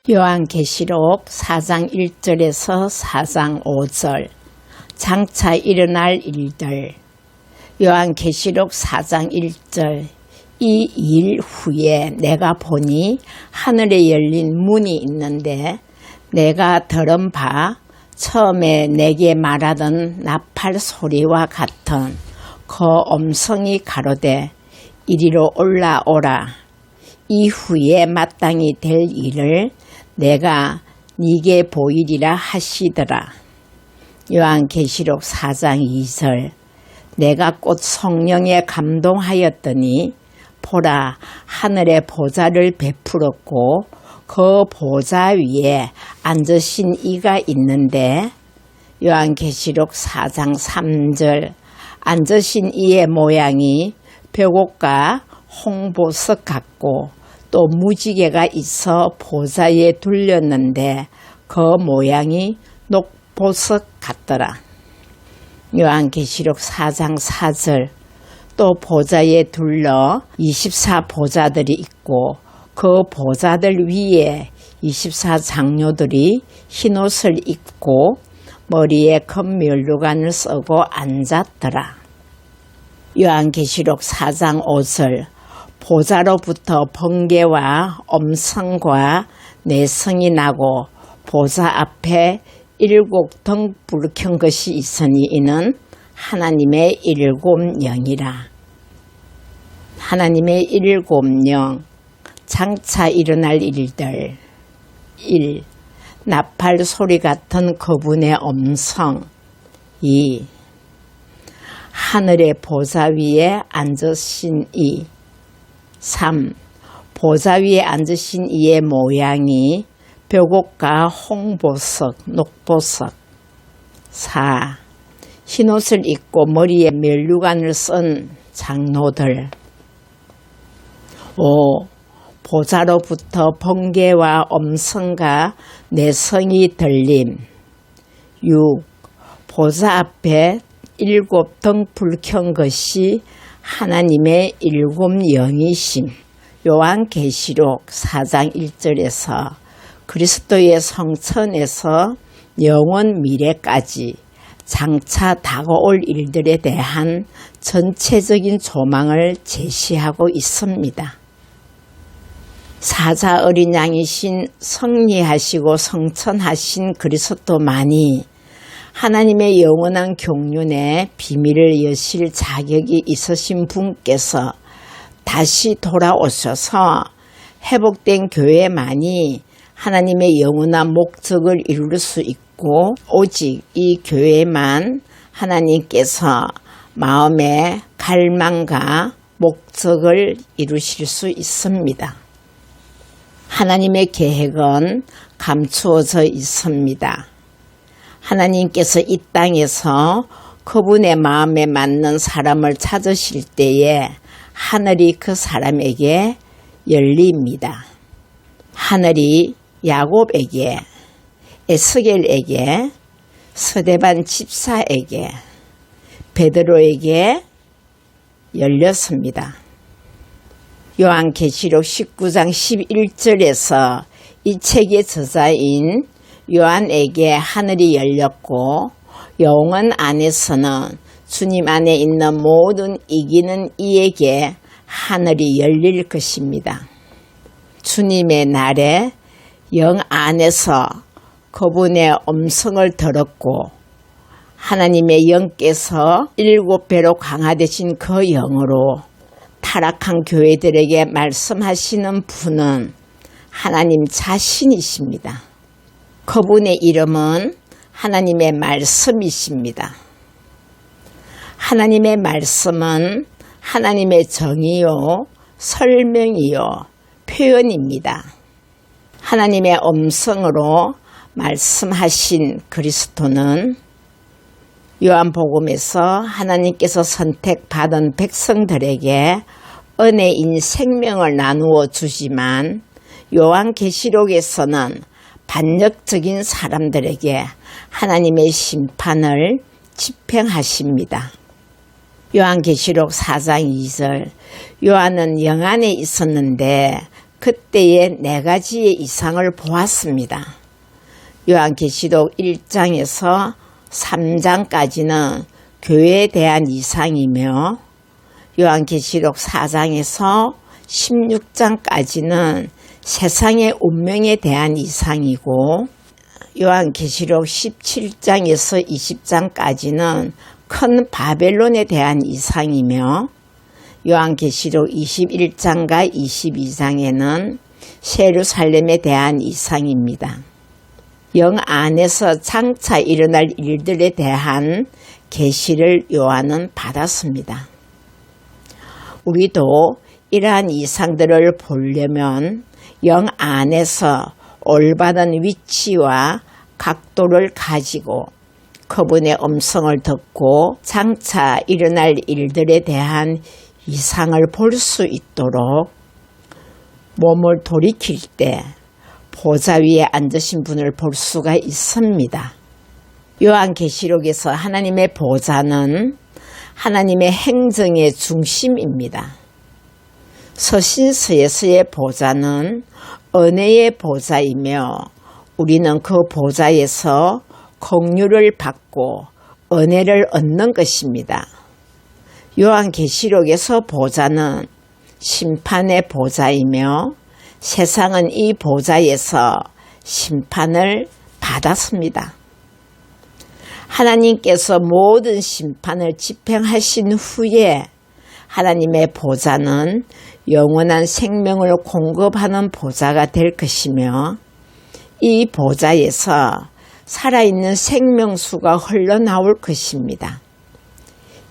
요한계시록 4장 1절에서 4장 5절 장차 일어날 일들. 요한계시록 4장 1절 이 일 후에 내가 보니 하늘에 열린 문이 있는데 내가 들은 바 처음에 내게 말하던 나팔 소리와 같은 그 음성이 가로되 이리로 올라오라. 이후에 마땅히 될 일을 내가 네게 보이리라 하시더라. 요한계시록 4장 2절 내가 곧 성령에 감동하였더니 보라 하늘에 보좌를 베풀었고 그 보좌 위에 앉으신 이가 있는데 요한계시록 4장 3절 앉으신 이의 모양이 벽옥과 홍보석 같고 또 무지개가 있어 보좌에 둘렸는데 그 모양이 녹보석 같더라. 요한계시록 4장 4절 또 보좌에 둘러 24보좌들이 있고 그 보좌들 위에 24장로들이 흰옷을 입고 머리에 큰 면류관을 쓰고 앉았더라. 요한계시록 4장 5절 보좌로부터 번개와 음성과 내성이 나고 보좌 앞에 7 등불을 켠 것이 있으니 이는 하나님의 7 영이라. 하나님의 7 영 장차 일어날 일들. 1. 나팔 소리 같은 그분의 음성. 2. 하늘의 보좌 위에 앉으신 이. 3. 보좌 위에 앉으신 이의 모양이 벽옥과 홍보석, 녹보석. 4. 흰옷을 입고 머리에 면류관을 쓴 장로들. 5. 보좌로부터 번개와 음성과 내성이 들림. 6. 보좌 앞에 7 등불 켠 것이 하나님의 7 영이심. 요한계시록 4장 1절에서 그리스도의 성천에서 영원 미래까지 장차 다가올 일들에 대한 전체적인 조망을 제시하고 있습니다. 사자 어린 양이신 성리하시고 성천하신 그리스도만이 하나님의 영원한 경륜의 비밀을 여실 자격이 있으신 분께서 다시 돌아오셔서 회복된 교회만이 하나님의 영원한 목적을 이룰 수 있고 오직 이 교회만 하나님께서 마음의 갈망과 목적을 이루실 수 있습니다. 하나님의 계획은 감추어져 있습니다. 하나님께서 이 땅에서 그분의 마음에 맞는 사람을 찾으실 때에 하늘이 그 사람에게 열립니다. 하늘이 야곱에게, 에스겔에게, 스데반 집사에게, 베드로에게 열렸습니다. 요한계시록 19장 11절에서 이 책의 저자인 요한에게 하늘이 열렸고 영원 안에서는 주님 안에 있는 모든 이기는 이에게 하늘이 열릴 것입니다. 주님의 날에 영 안에서 그분의 음성을 들었고 하나님의 영께서 7배로 강화되신 그 영으로 타락한 교회들에게 말씀하시는 분은 하나님 자신이십니다. 그분의 이름은 하나님의 말씀이십니다. 하나님의 말씀은 하나님의 정의요, 설명이요, 표현입니다. 하나님의 음성으로 말씀하신 그리스도는 요한복음에서 하나님께서 선택받은 백성들에게 은혜인 생명을 나누어 주지만 요한계시록에서는 반역적인 사람들에게 하나님의 심판을 집행하십니다. 요한계시록 4장 2절 요한은 영 안에 있었는데 그때에 4가지의 이상을 보았습니다. 요한계시록 1장에서 3장까지는 교회에 대한 이상이며 요한계시록 4장에서 16장까지는 세상의 운명에 대한 이상이고 요한계시록 17장에서 20장까지는 큰 바벨론에 대한 이상이며 요한계시록 21장과 22장에는 예루살렘에 대한 이상입니다. 영 안에서 장차 일어날 일들에 대한 계시를 요한은 받았습니다. 우리도 이러한 이상들을 보려면 영 안에서 올바른 위치와 각도를 가지고 그분의 음성을 듣고 장차 일어날 일들에 대한 이상을 볼 수 있도록 몸을 돌이킬 때 보좌 위에 앉으신 분을 볼 수가 있습니다. 요한계시록에서 하나님의 보좌는 하나님의 행정의 중심입니다. 서신서에서의 보좌는 은혜의 보좌이며 우리는 그 보좌에서 긍휼을 받고 은혜를 얻는 것입니다. 요한계시록에서 보좌는 심판의 보좌이며 세상은 이 보좌에서 심판을 받았습니다. 하나님께서 모든 심판을 집행하신 후에 하나님의 보좌는 영원한 생명을 공급하는 보좌가 될 것이며 이 보좌에서 살아있는 생명수가 흘러나올 것입니다.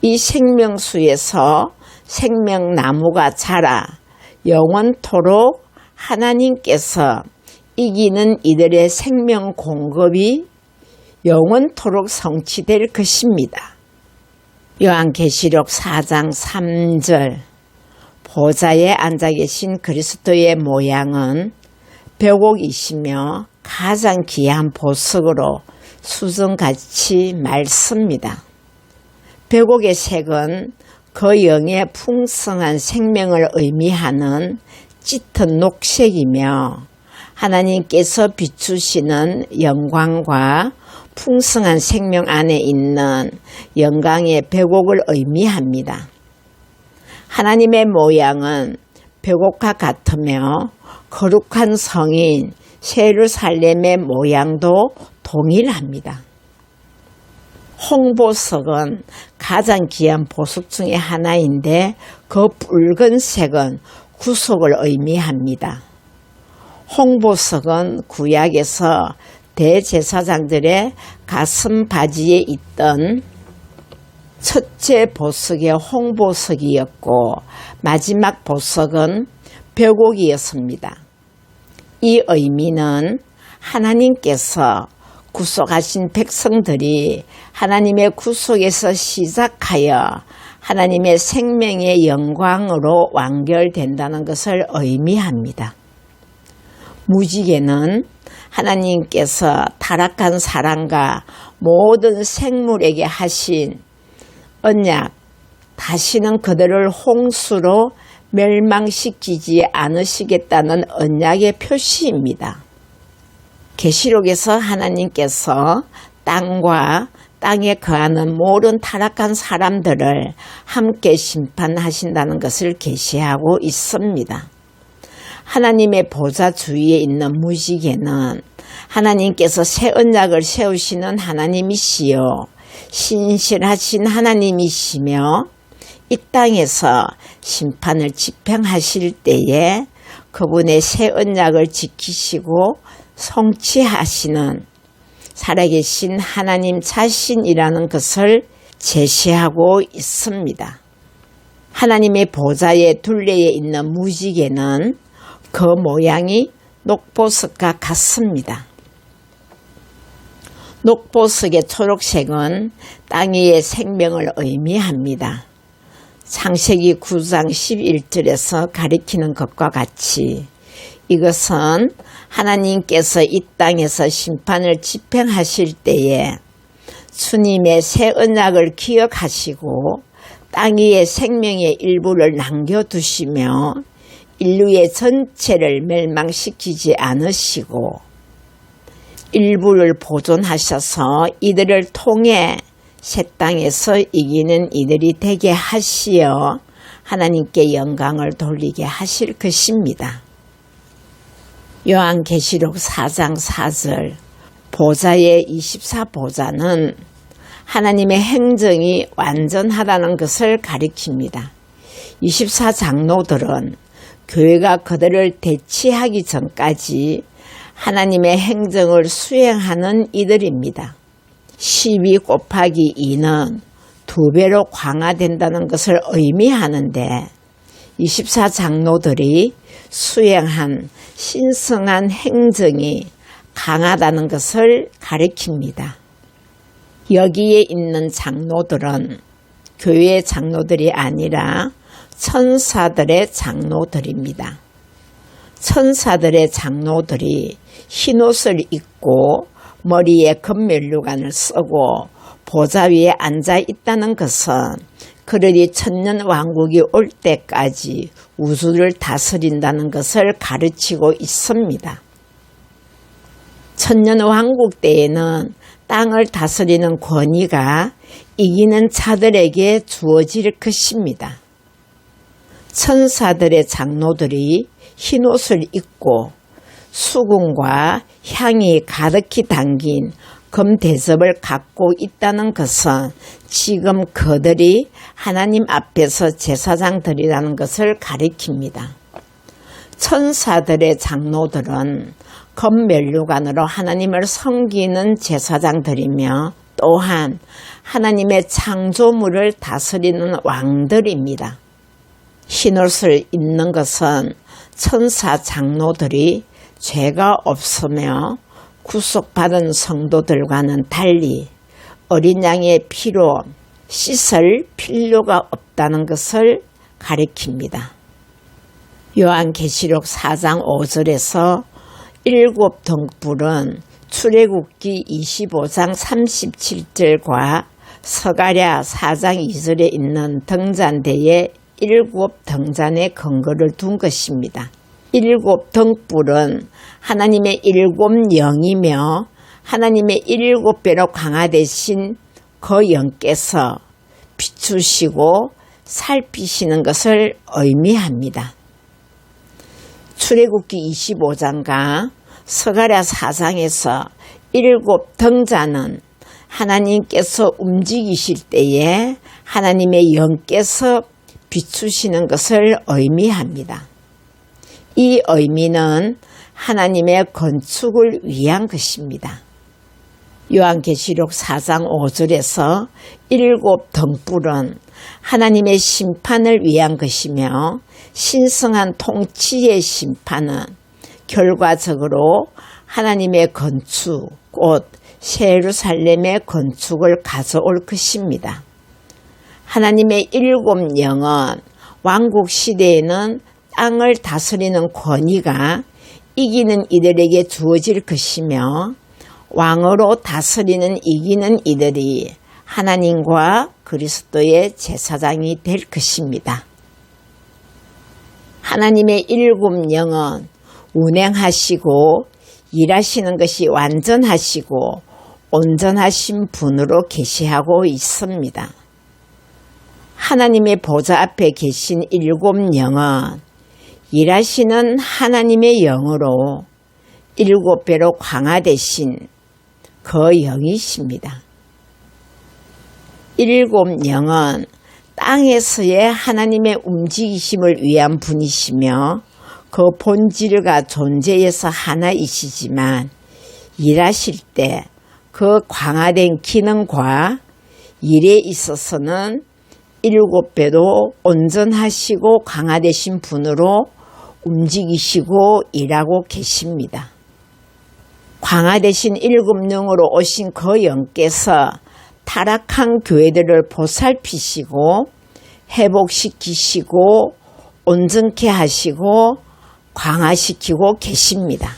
이 생명수에서 생명나무가 자라 영원토록 하나님께서 이기는 이들의 생명 공급이 영원토록 성취될 것입니다. 요한계시록 4장 3절 보좌에 앉아 계신 그리스도의 모양은 벽옥이시며 가장 귀한 보석으로 수정같이 맑습니다. 벽옥의 색은 그 영의 풍성한 생명을 의미하는 짙은 녹색이며 하나님께서 비추시는 영광과 풍성한 생명 안에 있는 영광의 벽옥을 의미합니다. 하나님의 모양은 벽옥과 같으며 거룩한 성인 예루살렘의 모양도 동일합니다. 홍보석은 가장 귀한 보석 중에 하나인데 그 붉은색은 구속을 의미합니다. 홍보석은 구약에서 대제사장들의 가슴 바지에 있던 첫째 보석의 홍보석이었고 마지막 보석은 벽옥이었습니다. 이 의미는 하나님께서 구속하신 백성들이 하나님의 구속에서 시작하여 하나님의 생명의 영광으로 완결된다는 것을 의미합니다. 무지개는 하나님께서 타락한 사람과 모든 생물에게 하신 언약, 다시는 그들을 홍수로 멸망시키지 않으시겠다는 언약의 표시입니다. 계시록에서 하나님께서 땅과 땅에 거하는 모든 타락한 사람들을 함께 심판하신다는 것을 계시하고 있습니다. 하나님의 보좌 주위에 있는 무지개는 하나님께서 새 언약을 세우시는 하나님이시요 신실하신 하나님이시며 이 땅에서 심판을 집행하실 때에 그분의 새 언약을 지키시고 성취하시는 살아계신 하나님 자신이라는 것을 제시하고 있습니다. 하나님의 보좌의 둘레에 있는 무지개는 그 모양이 녹보석과 같습니다. 녹보석의 초록색은 땅 위의 생명을 의미합니다. 창세기 9장 11절에서 가리키는 것과 같이 이것은 하나님께서 이 땅에서 심판을 집행하실 때에 주님의 새 언약을 기억하시고 땅 위에 생명의 일부를 남겨두시며 인류의 전체를 멸망시키지 않으시고 일부를 보존하셔서 이들을 통해 새 땅에서 이기는 이들이 되게 하시어 하나님께 영광을 돌리게 하실 것입니다. 요한계시록 4장 4절 보좌의 24보좌는 하나님의 행정이 완전하다는 것을 가리킵니다. 24장로들은 교회가 그들을 대치하기 전까지 하나님의 행정을 수행하는 이들입니다. 12 곱하기 2는 2배로 강화된다는 것을 의미하는데 24장로들이 수행한 신성한 행정이 강하다는 것을 가리킵니다. 여기에 있는 장로들은 교회의 장로들이 아니라 천사들의 장로들입니다. 천사들의 장로들이 흰옷을 입고 머리에 금면류관을 쓰고 보좌 위에 앉아 있다는 것은 그들이 천년왕국이 올 때까지 우주를 다스린다는 것을 가르치고 있습니다. 천년왕국 때에는 땅을 다스리는 권위가 이기는 자들에게 주어질 것입니다. 천사들의 장로들이 흰옷을 입고 수금과 향이 가득히 담긴 금대접을 갖고 있다는 것은 지금 그들이 하나님 앞에서 제사장들이라는 것을 가리킵니다. 천사들의 장로들은 금면류관으로 하나님을 섬기는 제사장들이며 또한 하나님의 창조물을 다스리는 왕들입니다. 흰옷을 입는 것은 천사 장로들이 죄가 없으며 구속받은 성도들과는 달리 어린 양의 피로 씻을 필요가 없다는 것을 가리킵니다. 요한계시록 4장 5절에서 7 등불은 출애굽기 25장 37절과 서가랴 4장 2절에 있는 등잔대에 7 등잔의 근거를 둔 것입니다. 7 등불은 하나님의 7 영이며 하나님의 7배로 강화되신 그 영께서 비추시고 살피시는 것을 의미합니다. 출애굽기 25장과 서가랴 4장에서 7 등잔은 하나님께서 움직이실 때에 하나님의 영께서 비추시는 것을 의미합니다. 이 의미는 하나님의 건축을 위한 것입니다. 요한계시록 4장 5절에서 7 등불은 하나님의 심판을 위한 것이며 신성한 통치의 심판은 결과적으로 하나님의 건축, 곧 예루살렘의 건축을 가져올 것입니다. 하나님의 7 영은 왕국 시대에는 땅을 다스리는 권위가 이기는 이들에게 주어질 것이며 왕으로 다스리는 이기는 이들이 하나님과 그리스도의 제사장이 될 것입니다. 하나님의 7 영은 운행하시고 일하시는 것이 완전하시고 온전하신 분으로 계시하고 있습니다. 하나님의 보좌 앞에 계신 7 영은 일하시는 하나님의 영으로 7배로 강화되신 그 영이십니다. 7 영은 땅에서의 하나님의 움직이심을 위한 분이시며 그 본질과 존재에서 하나이시지만 일하실 때 그 강화된 기능과 일에 있어서는 7배로 온전하시고 강화되신 분으로 움직이시고 일하고 계십니다. 강화되신 7 영으로 오신 그 영께서 타락한 교회들을 보살피시고 회복시키시고 온전케 하시고 강화시키고 계십니다.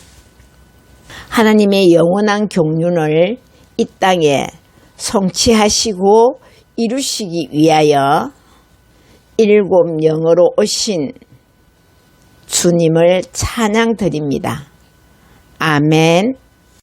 하나님의 영원한 경륜을 이 땅에 성취하시고 이루시기 위하여 7 영으로 오신 주님을 찬양 드립니다. 아멘.